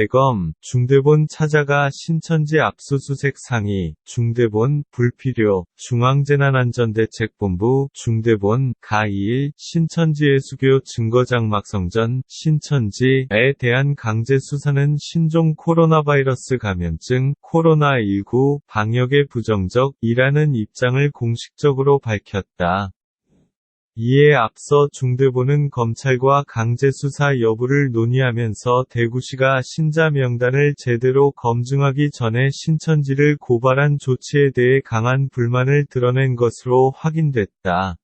대검, 중대본 찾아가 신천지 압수수색 상의, 중대본, 불필요, 중앙재난안전대책본부, 중대본, 가2일, 신천지의 수교 증거장막성전, 신천지에 대한 강제수사는 신종 코로나 바이러스 감염증, 코로나19 방역에 부정적이라는 입장을 공식적으로 밝혔다. 이에 앞서 중대본은 검찰과 강제수사 여부를 논의하면서 대구시가 신자 명단을 제대로 검증하기 전에 신천지를 고발한 조치에 대해 강한 불만을 드러낸 것으로 확인됐다.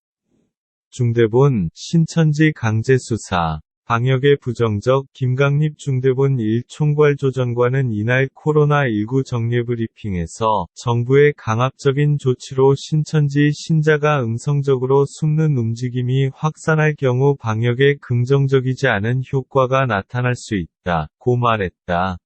중대본, 신천지 강제수사, 방역에 부정적, 김강립 중대본 1총괄조정관은 이날 코로나19 정례브리핑에서 정부의 강압적인 조치로 신천지 신자가 음성적으로 숨는 움직임이 확산할 경우 방역에 긍정적이지 않은 효과가 나타날 수 있다고 말했다.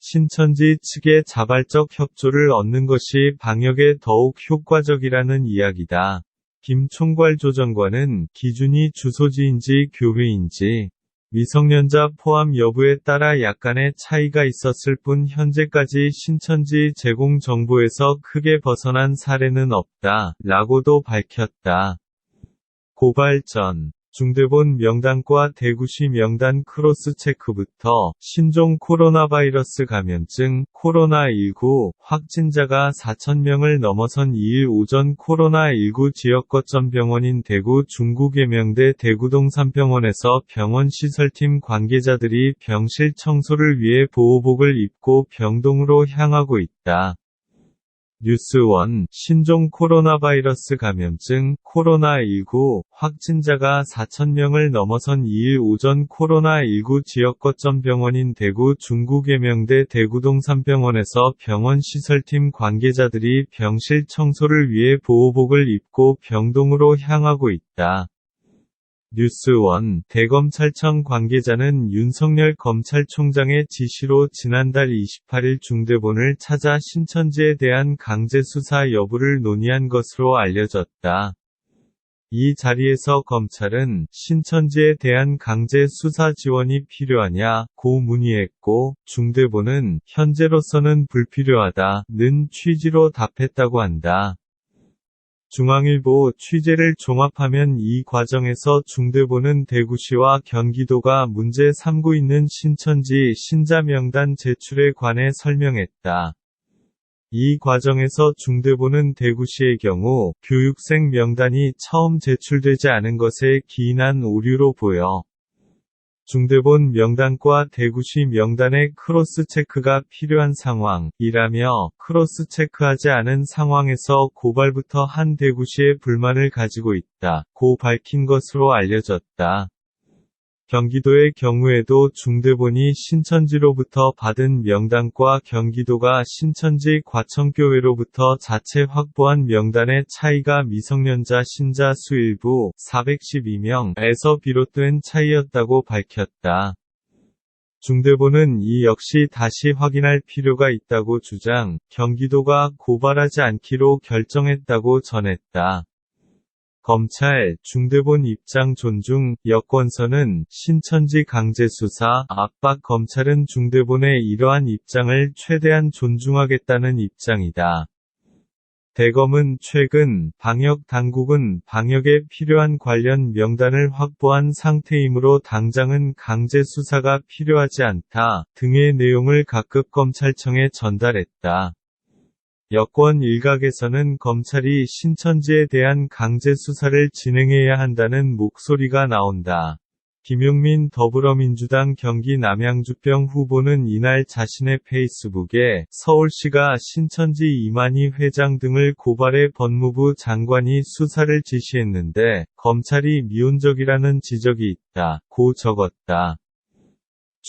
신천지 측의 자발적 협조를 얻는 것이 방역에 더욱 효과적이라는 이야기다. 김 총괄조정관은 기준이 주소지인지 교회인지 미성년자 포함 여부에 따라 약간의 차이가 있었을 뿐 현재까지 신천지 제공 정보에서 크게 벗어난 사례는 없다 라고도 밝혔다. 고발 전 중대본 명단과 대구시 명단 크로스체크부터 신종 코로나 바이러스 감염증 코로나19 확진자가 4,000명을 넘어선 2일 오전 코로나19 지역 거점 병원인 대구 중구계명대 대구동 3병원에서 병원 시설팀 관계자들이 병실 청소를 위해 보호복을 입고 병동으로 향하고 있다. 뉴스원, 신종 코로나 바이러스 감염증, 코로나19, 확진자가 4,000명을 넘어선 2일 오전 코로나19 지역 거점 병원인 대구 중구계명대 대구동 3병원에서 병원 시설팀 관계자들이 병실 청소를 위해 보호복을 입고 병동으로 향하고 있다. 뉴스원, 대검찰청 관계자는 윤석열 검찰총장의 지시로 지난달 28일 중대본을 찾아 신천지에 대한 강제수사 여부를 논의한 것으로 알려졌다. 이 자리에서 검찰은 신천지에 대한 강제수사 지원이 필요하냐고 문의했고, 중대본은 현재로서는 불필요하다는 취지로 답했다고 한다. 중앙일보 취재를 종합하면 이 과정에서 중대본은 대구시와 경기도가 문제 삼고 있는 신천지 신자 명단 제출에 관해 설명했다. 이 과정에서 중대본은 대구시의 경우 교육생 명단이 처음 제출되지 않은 것에 기인한 오류로 보여 중대본 명단과 대구시 명단의 크로스체크가 필요한 상황이라며 크로스체크하지 않은 상황에서 고발부터 한 대구시의 불만을 가지고 있다고 밝힌 것으로 알려졌다. 경기도의 경우에도 중대본이 신천지로부터 받은 명단과 경기도가 신천지 과천교회로부터 자체 확보한 명단의 차이가 미성년자 신자 수 일부 412명에서 비롯된 차이였다고 밝혔다. 중대본은 이 역시 다시 확인할 필요가 있다고 주장, 경기도가 고발하지 않기로 결정했다고 전했다. 검찰, 중대본 입장 존중, 여권서는 신천지 강제수사, 압박 검찰은 중대본의 이러한 입장을 최대한 존중하겠다는 입장이다. 대검은 최근 방역 당국은 방역에 필요한 관련 명단을 확보한 상태이므로 당장은 강제수사가 필요하지 않다 등의 내용을 각급 검찰청에 전달했다. 여권 일각에서는 검찰이 신천지에 대한 강제 수사를 진행해야 한다는 목소리가 나온다. 김용민 더불어민주당 경기 남양주병 후보는 이날 자신의 페이스북에 서울시가 신천지 이만희 회장 등을 고발해 법무부 장관이 수사를 지시했는데 검찰이 미온적이라는 지적이 있다고 적었다.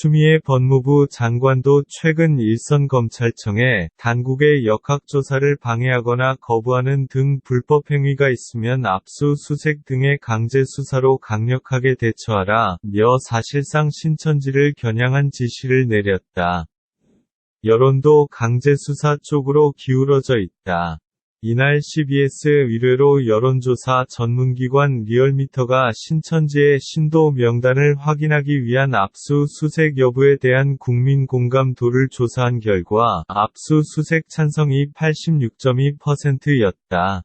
추미애 법무부 장관도 최근 일선검찰청에 당국의 역학조사를 방해하거나 거부하는 등 불법행위가 있으면 압수수색 등의 강제수사로 강력하게 대처하라며 사실상 신천지를 겨냥한 지시를 내렸다. 여론도 강제수사 쪽으로 기울어져 있다. 이날 CBS 의뢰로 여론조사 전문기관 리얼미터가 신천지의 신도 명단을 확인하기 위한 압수수색 여부에 대한 국민 공감도를 조사한 결과 압수수색 찬성이 86.2%였다.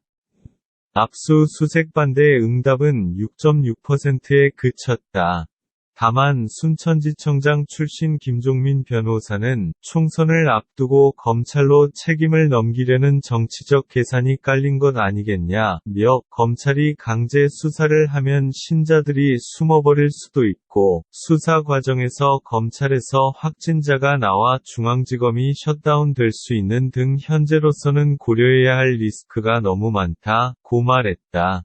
압수수색 반대 응답은 6.6%에 그쳤다. 다만 순천지청장 출신 김종민 변호사는 총선을 앞두고 검찰로 책임을 넘기려는 정치적 계산이 깔린 것 아니겠냐며 검찰이 강제 수사를 하면 신자들이 숨어버릴 수도 있고 수사 과정에서 검찰에서 확진자가 나와 중앙지검이 셧다운될 수 있는 등 현재로서는 고려해야 할 리스크가 너무 많다고 말했다.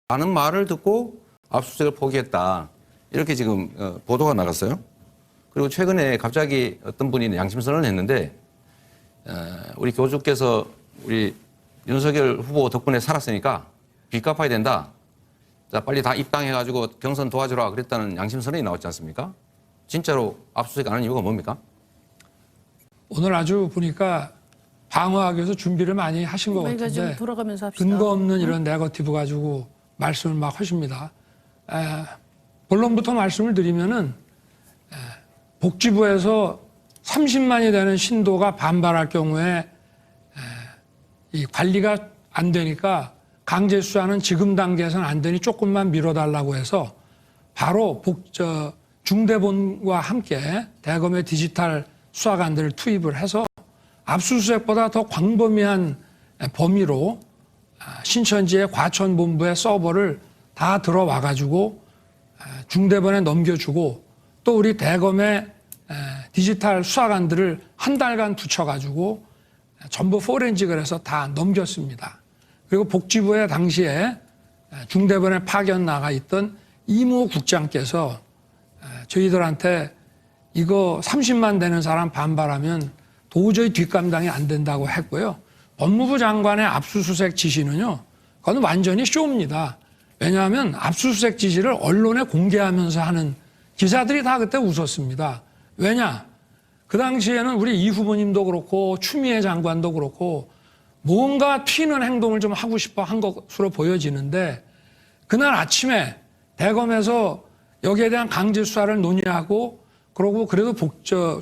많은 말을 듣고 압수수색을 포기했다. 이렇게 지금 보도가 나갔어요. 그리고 최근에 갑자기 어떤 분이 양심선언을 했는데 우리 교주께서 우리 윤석열 후보 덕분에 살았으니까 빚 갚아야 된다. 자, 빨리 다 입당해가지고 경선 도와주라 그랬다는 양심선언이 나왔지 않습니까? 진짜로 압수수색 안 하는 이유가 뭡니까? 오늘 아주 보니까 방어하기 위해서 준비를 많이 하신 것 그러니까 같은데 좀 돌아가면서 합시다. 근거 없는 이런 네거티브 가지고 말씀을 막 하십니다. 본론부터 말씀을 드리면은 복지부에서 30만이 되는 신도가 반발할 경우에 이 관리가 안 되니까 강제 수사는 지금 단계에서는 안 되니 조금만 미뤄달라고 해서 바로 중대본과 함께 대검의 디지털 수사관들을 투입을 해서 압수수색보다 더 광범위한 범위로 신천지의 과천본부의 서버를 다 들어와가지고 중대본에 넘겨주고 또 우리 대검의 디지털 수사관들을 한 달간 붙여가지고 전부 포렌직을 해서 다 넘겼습니다. 그리고 복지부에 당시에 중대본에 파견 나가 있던 이모 국장께서 저희들한테 이거 30만 되는 사람 반발하면 도저히 뒷감당이 안 된다고 했고요. 법무부 장관의 압수수색 지시는요, 그건 완전히 쇼입니다. 왜냐하면 압수수색 지시를 언론에 공개하면서 하는 기자들이 다 그때 웃었습니다. 왜냐? 그 당시에는 우리 이 후보님도 그렇고 추미애 장관도 그렇고 뭔가 튀는 행동을 좀 하고 싶어 한 것으로 보여지는데 그날 아침에 대검에서 여기에 대한 강제 수사를 논의하고 그러고 그래도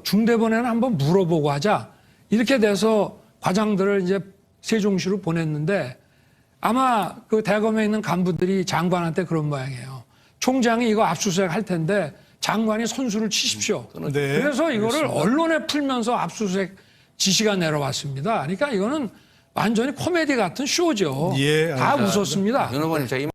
중대본에는 한번 물어보고 하자 이렇게 돼서 과장들을 이제 세종시로 보냈는데 아마 그 대검에 있는 간부들이 장관한테 그런 모양이에요. 총장이 이거 압수수색 할 텐데 장관이 선수를 치십시오. 네, 그래서 이거를 알겠습니다. 언론에 풀면서 압수수색 지시가 내려왔습니다. 그러니까 이거는 완전히 코미디 같은 쇼죠. 예, 다 알겠습니다. 웃었습니다. 윤 후보님 제가 이